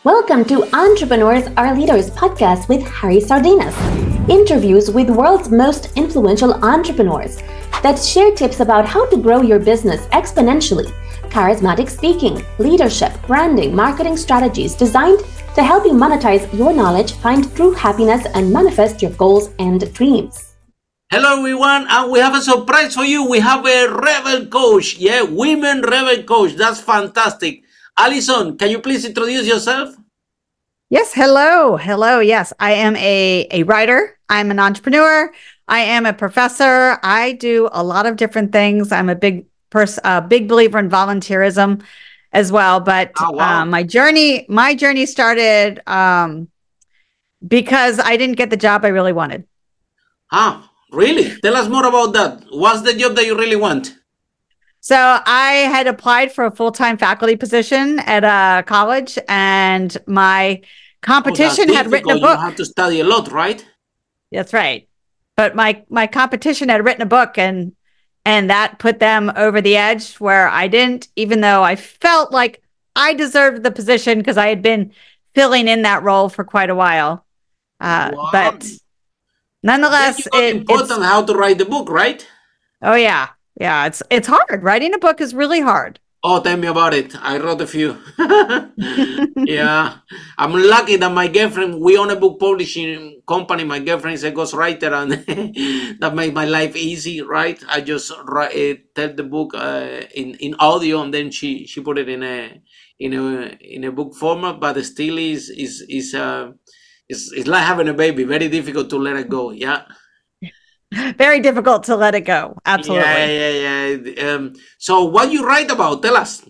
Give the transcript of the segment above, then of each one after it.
Welcome to Entrepreneurs Are Leaders podcast with Harry Sardinas. Interviews with world's most influential entrepreneurs that share tips about how to grow your business exponentially. Charismatic speaking, leadership, branding, marketing strategies designed to help you monetize your knowledge, find true happiness, and manifest your goals and dreams. Hello everyone, and we have a surprise for you. We have a rebel coach. Yeah, women rebel coach. That's fantastic. Alison, can you please introduce yourself? Yes, hello. Yes, I am a writer. I'm an entrepreneur. I am a professor. I do a lot of different things. I'm a big believer in volunteerism as well. But my journey started because I didn't get the job I really wanted. Really? Tell us more about that. What's the job that you really want? So I had applied for a full-time faculty position at a college, and my competition had written a book. You have to study a lot, right? That's right. But my competition had written a book, and that put them over the edge where I didn't, even though I felt like I deserved the position because I had been filling in that role for quite a while. But nonetheless, it's important how to write the book, right? Oh yeah. Yeah, it's hard. Writing a book is really hard. Oh, tell me about it. I wrote a few. Yeah. I'm lucky that my girlfriend, we own a book publishing company. My girlfriend is a ghostwriter, and that made my life easy, right? I just tell the book in audio, and then she put it in a book format, but still is like having a baby. Very difficult to let it go. Yeah. Very difficult to let it go. Absolutely. Yeah. So what you write about? Tell us.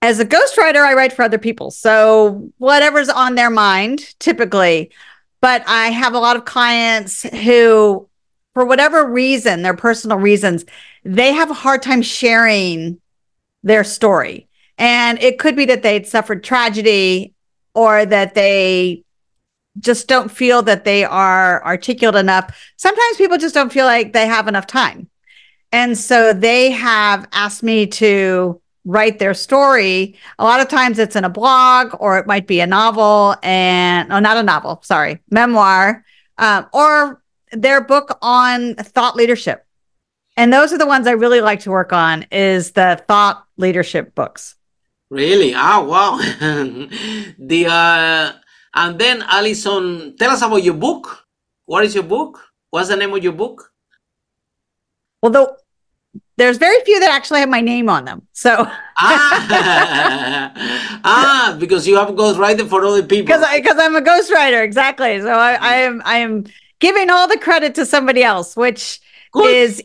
As a ghostwriter, I write for other people. So whatever's on their mind, typically. But I have a lot of clients who, for whatever reason, their personal reasons, they have a hard time sharing their story. And it could be that they'd suffered tragedy, or that they just don't feel that they are articulate enough. Sometimes people just don't feel like they have enough time. And so they have asked me to write their story. A lot of times it's in a blog, or it might be a novel, not a novel, sorry, memoir, or their book on thought leadership. And those are the ones I really like to work on, is the thought leadership books. Really? Wow. And then, Alison, tell us about your book. What is your book? What's the name of your book? Well, there's very few that actually have my name on them. So because you have ghostwriter for other people. Because I'm a ghostwriter, exactly. So I am giving all the credit to somebody else, which is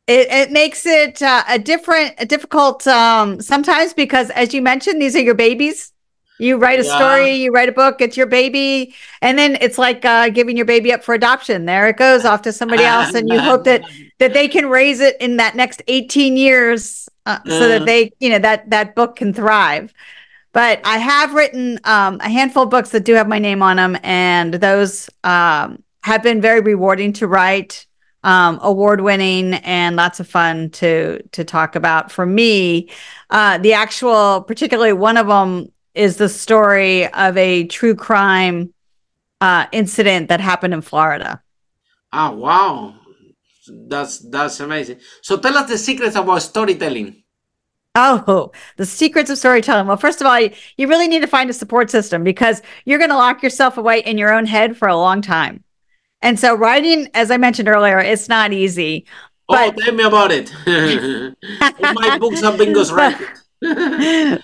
it makes it difficult sometimes, because, as you mentioned, these are your babies. You write a story, you write a book, it's your baby. And then it's like giving your baby up for adoption. There it goes off to somebody else. And you hope that they can raise it in that next 18 years so that they, that book can thrive. But I have written a handful of books that do have my name on them. And those have been very rewarding to write, award-winning, and lots of fun to talk about. For me, particularly one of them, is the story of a true crime incident that happened in Florida. Oh, wow. That's amazing. So tell us the secrets about storytelling. Oh, the secrets of storytelling. Well, first of all, you really need to find a support system, because you're going to lock yourself away in your own head for a long time. And so writing, as I mentioned earlier, it's not easy. But tell me about it. My books have been ghostwritten.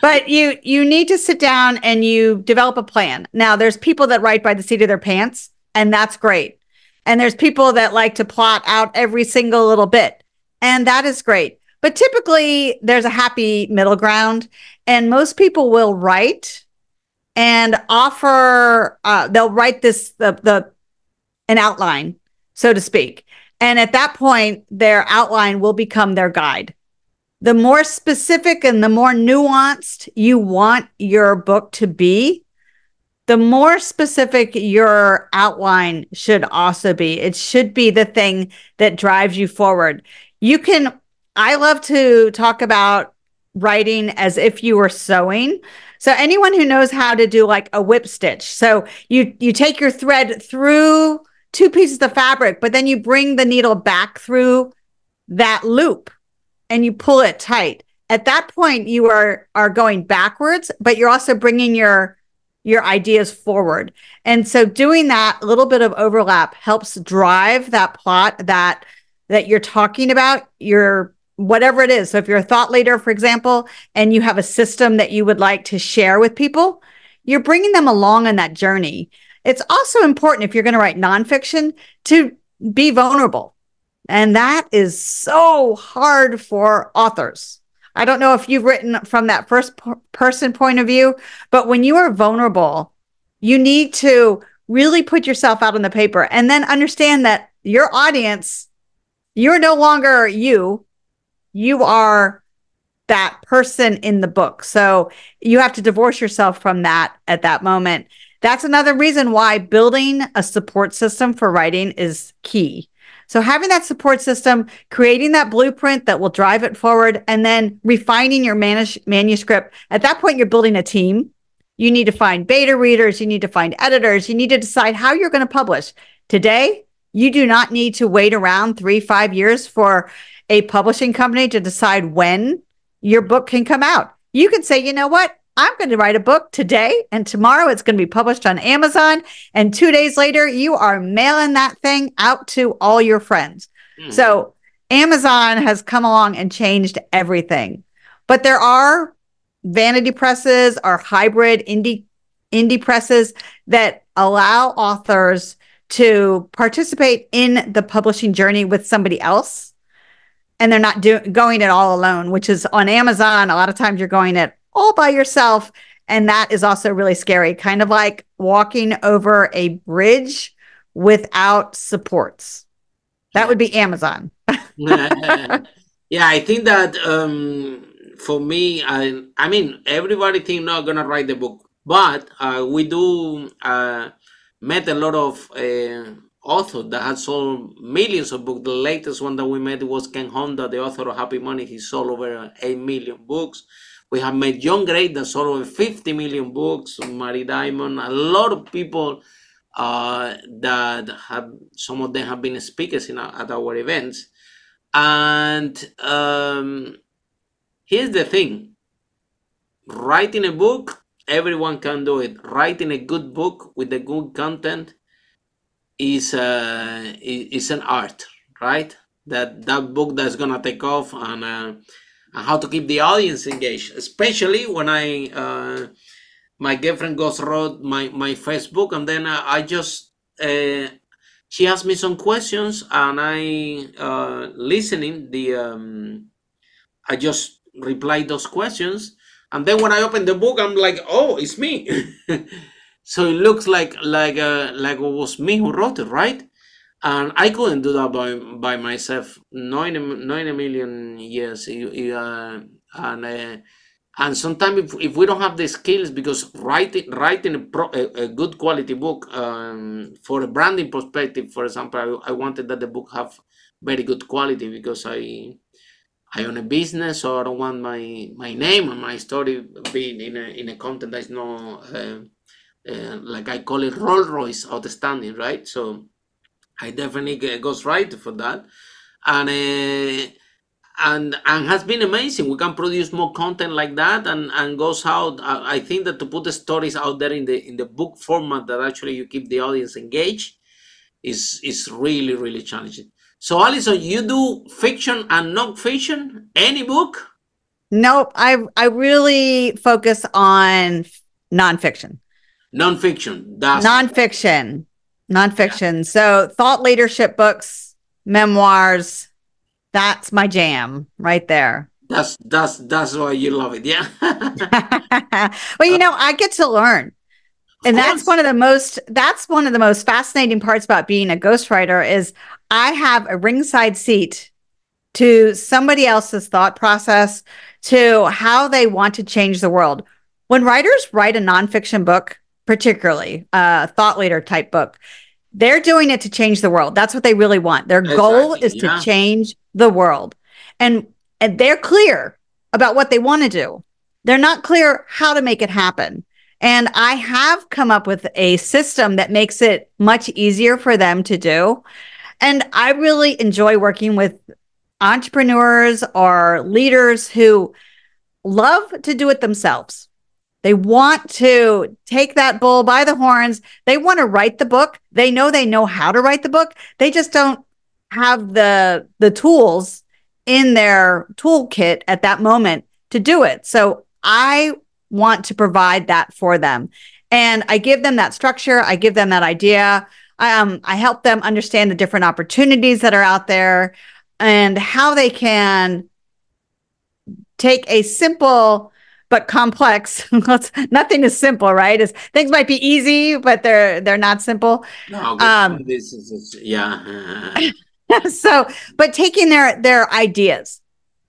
But you need to sit down and you develop a plan. Now, there's people that write by the seat of their pants, and that's great. And there's people that like to plot out every single little bit, and that is great. But typically there's a happy middle ground, and most people will write and offer, they'll write an outline, so to speak. And at that point, their outline will become their guide. The more specific and the more nuanced you want your book to be, the more specific your outline should also be. It should be the thing that drives you forward. I love to talk about writing as if you were sewing. So anyone who knows how to do like a whip stitch. So you take your thread through two pieces of fabric, but then you bring the needle back through that loop and you pull it tight. At that point, you are going backwards, but you're also bringing your ideas forward. And so doing that little bit of overlap helps drive that plot that you're talking about, your whatever it is. So if you're a thought leader, for example, and you have a system that you would like to share with people, you're bringing them along on that journey. It's also important if you're going to write nonfiction to be vulnerable. And that is so hard for authors. I don't know if you've written from that first person point of view, but when you are vulnerable, you need to really put yourself out on the paper and then understand that your audience, you're no longer you are that person in the book. So you have to divorce yourself from that at that moment. That's another reason why building a support system for writing is key. So having that support system, creating that blueprint that will drive it forward, and then refining your manuscript. At that point, you're building a team. You need to find beta readers. You need to find editors. You need to decide how you're going to publish. Today, you do not need to wait around 3-5 years for a publishing company to decide when your book can come out. You can say, you know what? I'm going to write a book today, and tomorrow it's going to be published on Amazon. And 2 days later, you are mailing that thing out to all your friends. Mm-hmm. So Amazon has come along and changed everything. But there are vanity presses or hybrid indie presses that allow authors to participate in the publishing journey with somebody else. And they're not going it all alone, which is on Amazon. A lot of times you're going it all by yourself. And that is also really scary, kind of like walking over a bridge without supports. That would be Amazon. Yeah, I think that for me, I mean, everybody think not gonna write the book, but we do met a lot of authors that had sold millions of books. The latest one that we met was Ken Honda, the author of Happy Money. He sold over 8 million books. We have met John Gray that sold over 50 million books, Marie Diamond, a lot of people that have, some of them have been speakers at our events. And here's the thing, writing a book, everyone can do it. Writing a good book with the good content is an art, right? That book that's gonna take off, and how to keep the audience engaged, especially when my girlfriend goes wrote my Facebook, and then I just she asked me some questions, and I listening I just replied those questions, and then when I open the book, I'm like, oh, it's me. So it looks like it was me who wrote it, right? And I couldn't do that by myself. Not in a million years. And sometimes if we don't have the skills, because writing a good quality book, for a branding perspective, for example, I wanted that the book have very good quality, because I own a business, so I don't want my name and my story being in a content that's not like I call it Rolls Royce outstanding, right? So I definitely goes right for that, and has been amazing. We can produce more content like that, and goes out. I think that to put the stories out there in the book format that actually you keep the audience engaged is really, really challenging. So Alison, you do fiction and non-fiction? Any book? Nope. I really focus on nonfiction. Nonfiction. That's nonfiction. Nonfiction. Yeah. So thought leadership books, memoirs, that's my jam right there. That's why you love it. Yeah. Well, you know, I get to learn. And that's one of the most fascinating parts about being a ghostwriter is I have a ringside seat to somebody else's thought process, to how they want to change the world. When writers write a nonfiction book, particularly a thought leader type book, they're doing it to change the world. That's what they really want. Their goal is to change the world. And they're clear about what they want to do. they're not clear how to make it happen. And I have come up with a system that makes it much easier for them to do. And I really enjoy working with entrepreneurs or leaders who love to do it themselves. They want to take that bull by the horns. They want to write the book. They know how to write the book. They just don't have the tools in their toolkit at that moment to do it. So I want to provide that for them. And I give them that structure. I give them that idea. I help them understand the different opportunities that are out there and how they can take a simple but complex. Nothing is simple, right? Things might be easy, but they're not simple. No, this is yeah. So, but taking their ideas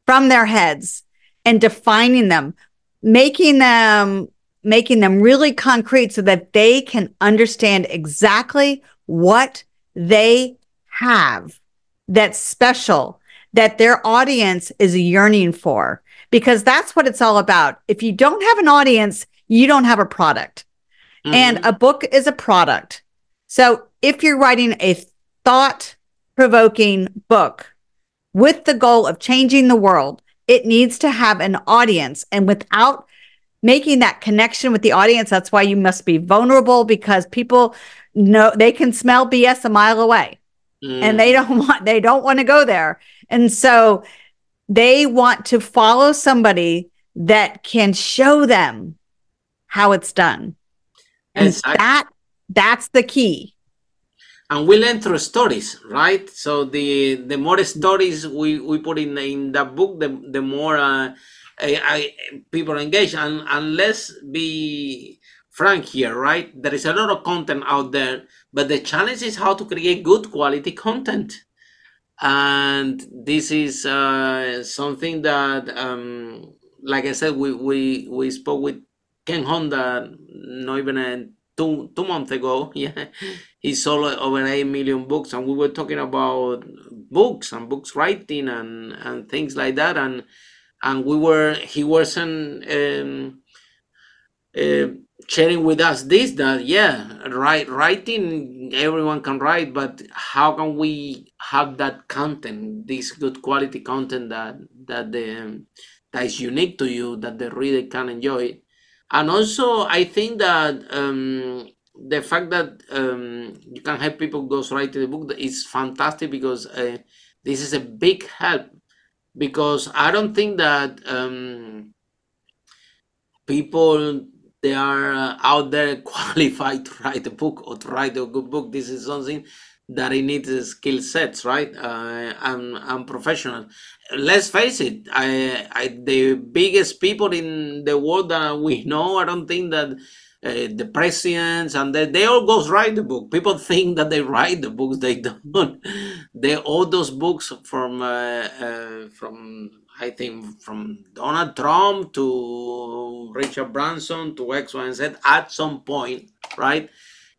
from their heads and defining them, making them really concrete so that they can understand exactly what they have that's special, that their audience is yearning for, because that's what it's all about. If you don't have an audience, you don't have a product. Mm-hmm. And a book is a product. So if you're writing a thought-provoking book with the goal of changing the world, it needs to have an audience. And without making that connection with the audience, that's why you must be vulnerable, because people know they can smell BS a mile away. And they don't want to go there. And so they want to follow somebody that can show them how it's done. And exactly. That's the key. And we learn through stories, right? So the more stories we put in the book, the more people engage. And let's be frank here, right? There is a lot of content out there, but the challenge is how to create good quality content. And this is something that, like I said, we spoke with Ken Honda not even two months ago. Yeah, he sold over 8 million books, and we were talking about books and books writing and things like that. And he wasn't sharing with us writing, everyone can write, but how can we have that content, this good quality content that is unique to you, that the reader can enjoy? And also I think that the fact that you can help people ghostwrite the book is fantastic, because this is a big help, because I don't think that people, they are out there qualified to write a book or to write a good book. This is something that it needs skill sets, right? I'm professional. Let's face it, the biggest people in the world that we know, I don't think that the presidents and they all go write the book. People think that they write the books, they don't. All those books from I think from Donald Trump to Richard Branson to X, Y, and Z, at some point, right,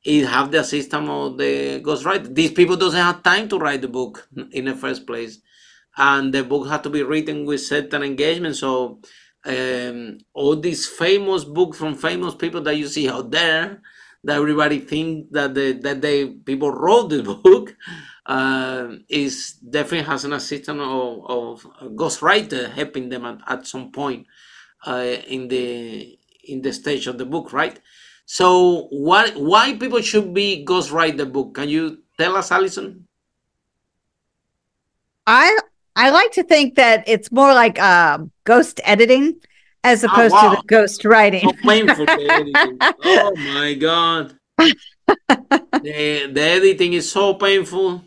it have the system of the ghostwriter. These people doesn't have time to write the book in the first place, and the book has to be written with certain engagement. So all these famous books from famous people that you see out there, that everybody think that they people wrote the book, is definitely has an assistant of a ghostwriter helping them at some point in the stage of the book, right? So why people should be ghostwrite the book? Can you tell us, Alison? I like to think that it's more like ghost editing as opposed to the ghost writing. So painful, the editing. Oh my God. The editing is so painful.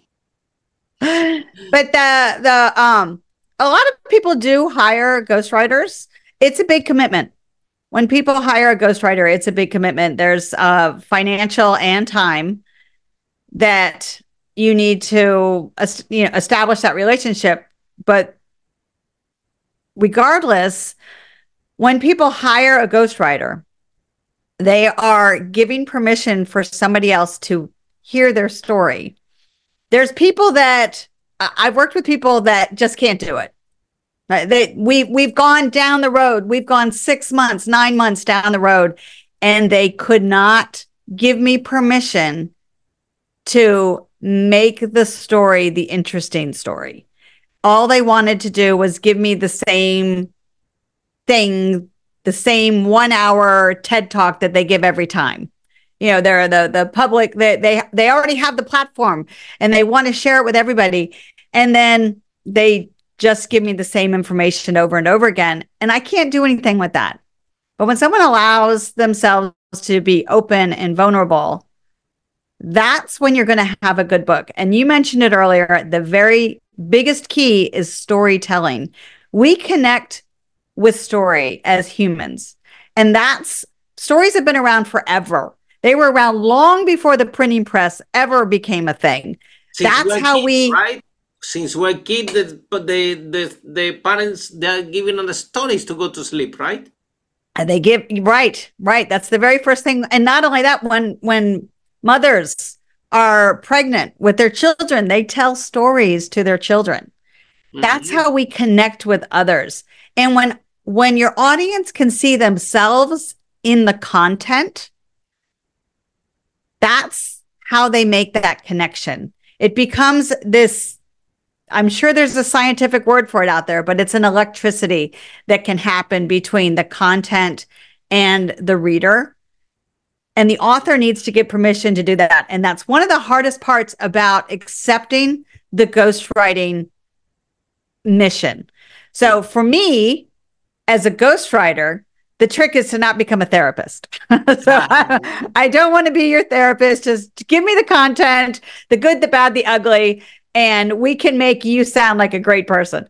But a lot of people do hire ghostwriters. It's a big commitment. When people hire a ghostwriter, it's a big commitment. There's financial and time that you need to establish that relationship. But regardless, when people hire a ghostwriter, they are giving permission for somebody else to hear their story. There's people that I've worked with people that just can't do it. We've gone down the road. We've gone 6 months, 9 months down the road, and they could not give me permission to make the story the interesting story. All they wanted to do was give me the same thing, the same 1 hour TED talk that they give every time. You know, they're the public, they already have the platform and they want to share it with everybody. And then they just give me the same information over and over again. And I can't do anything with that. But when someone allows themselves to be open and vulnerable, that's when you're going to have a good book. And you mentioned it earlier. The very biggest key is storytelling. We connect with story as humans. And stories have been around forever. They were around long before the printing press ever became a thing. That's how we... Right? Since we're kids, the parents, they're giving us the stories to go to sleep, right? And they give, right. That's the very first thing. And not only that, when mothers are pregnant with their children, they tell stories to their children. Mm-hmm. That's how we connect with others. And when your audience can see themselves in the content, that's how they make that connection. It becomes this, I'm sure there's a scientific word for it out there, but it's an electricity that can happen between the content and the reader. And the author needs to get permission to do that. And that's one of the hardest parts about accepting the ghostwriting mission. So for me, as a ghostwriter, the trick is to not become a therapist. So I don't want to be your therapist. Just give me the content, the good, the bad, the ugly, and we can make you sound like a great person.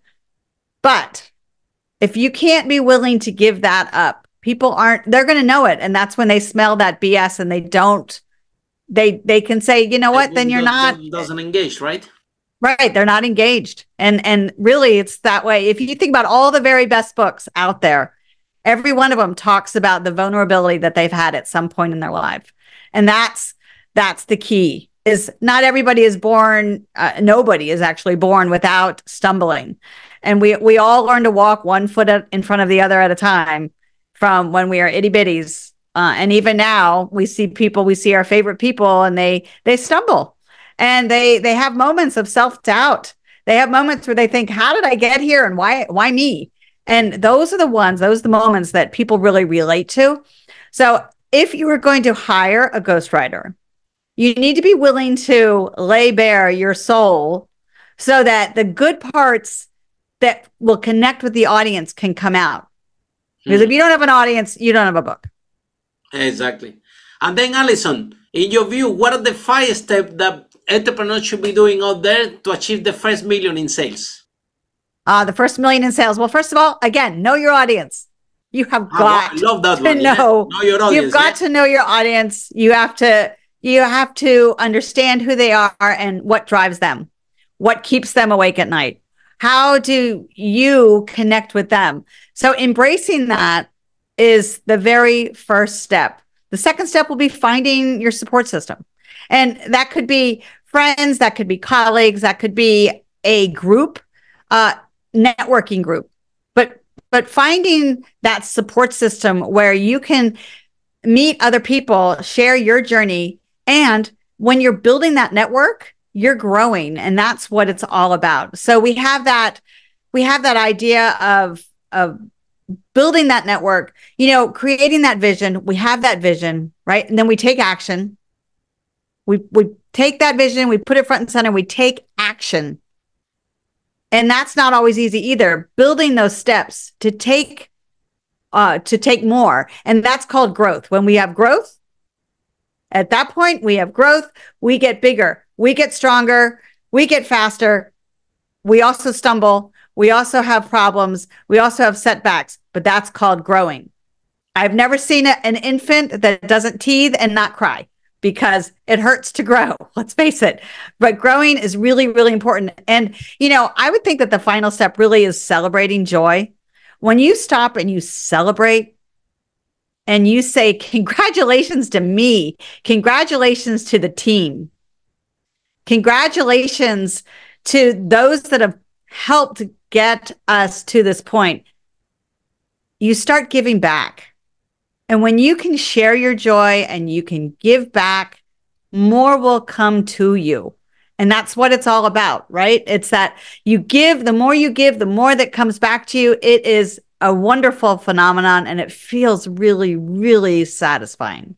But if you can't be willing to give that up, they're going to know it. And that's when they smell that BS and they can say, you know what, then you're not. Doesn't engage, right? Right. They're not engaged. And really it's that way. If you think about all the very best books out there, every one of them talks about the vulnerability that they've had at some point in their life. And that's the key, is not everybody is born, nobody is actually born without stumbling. And we all learn to walk one foot in front of the other at a time from when we are itty bitties. And even now we see our favorite people and they stumble and they have moments of self-doubt. They have moments where they think, how did I get here? And why me? And those are the moments that people really relate to. So if you were going to hire a ghostwriter, you need to be willing to lay bare your soul so that the good parts that will connect with the audience can come out. Because if you don't have an audience, you don't have a book. Exactly. And then, Alison, in your view, what are the 5 steps that entrepreneurs should be doing out there to achieve the first $1 million in sales? The first $1 million in sales. Well, first of all, again, know your audience. You have got to know your audience. You've got to know your audience. You have to understand who they are and what drives them, what keeps them awake at night. How do you connect with them? So embracing that is the very first step. The second step will be finding your support system. And that could be friends, that could be colleagues, that could be a group, networking group. But finding that support system where you can meet other people, share your journey. And when you're building that network, you're growing. And that's what it's all about. So we have that idea of building that network, creating that vision. We have that vision, right? And then we take action. We take that vision, we put it front and center, we take action. And that's not always easy either. Building those steps to take more. And that's called growth. When we have growth, at that point, we have growth, we get bigger, we get stronger, we get faster. We also stumble. We also have problems. We also have setbacks, but that's called growing. I've never seen an infant that doesn't teeth and not cry, because it hurts to grow. Let's face it. But growing is really, really important. And, I would think that the final step really is celebrating joy. When you stop and you celebrate and you say, congratulations to me, congratulations to the team, congratulations to those that have helped get us to this point, you start giving back. And when you can share your joy and you can give back, more will come to you. And that's what it's all about, right? It's that you give, the more that comes back to you. It is a wonderful phenomenon, and it feels really, really satisfying.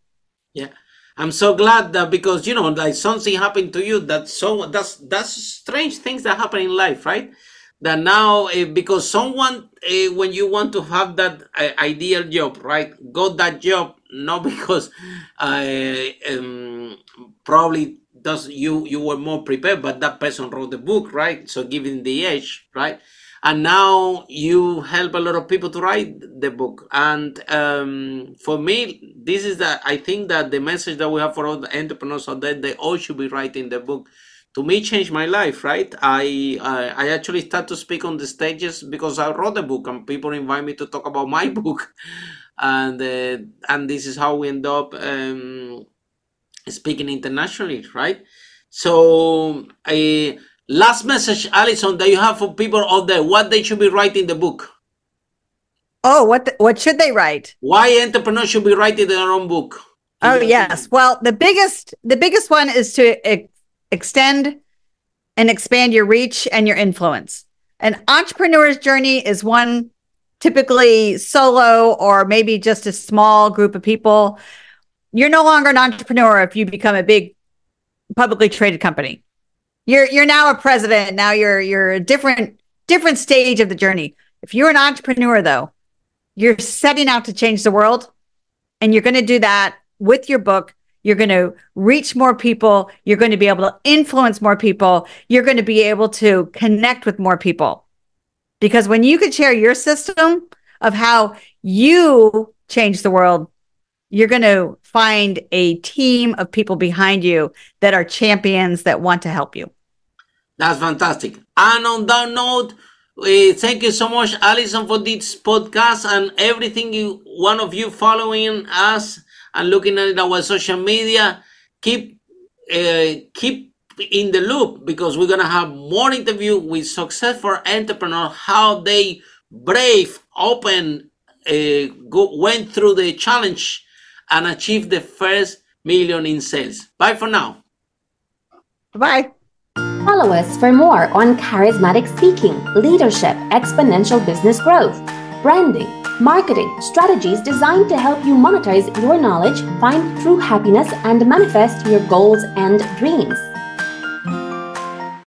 Yeah. I'm so glad that, because, like something happened to you, that's strange things that happen in life, right? That now, because someone, when you want to have that ideal job, right, got that job, not because probably you were more prepared, but that person wrote the book, right? So giving the edge, right? And now you help a lot of people to write the book. And for me, this is I think that the message that we have for all the entrepreneurs are that they all should be writing the book. To me, changed my life, right? I actually start to speak on the stages because I wrote the book, and people invite me to talk about my book, and this is how we end up speaking internationally, right? So, last message, Alison, that you have for people out there, what they should be writing the book. Oh, what should they write? Why entrepreneurs should be writing their own book? Oh, yes. Well, the biggest one is to extend and expand your reach and your influence. An entrepreneur's journey is one typically solo or maybe just a small group of people. You're no longer an entrepreneur if you become a big publicly traded company. You're now a president. Now you're a different stage of the journey. If you're an entrepreneur, though, you're setting out to change the world, and you're going to do that with your book. You're going to reach more people. You're going to be able to influence more people. You're going to be able to connect with more people. Because when you can share your system of how you change the world, you're going to find a team of people behind you that are champions that want to help you. That's fantastic. And on that note, thank you so much, Alison, for this podcast and everything. One of you following us and looking at our social media, keep in the loop, because we're gonna have more interview with successful entrepreneurs, how they brave, open, went through the challenge and achieved the first million in sales. Bye for now. Bye. Follow us for more on charismatic speaking, leadership, exponential business growth, branding, marketing, strategies designed to help you monetize your knowledge, find true happiness, and manifest your goals and dreams.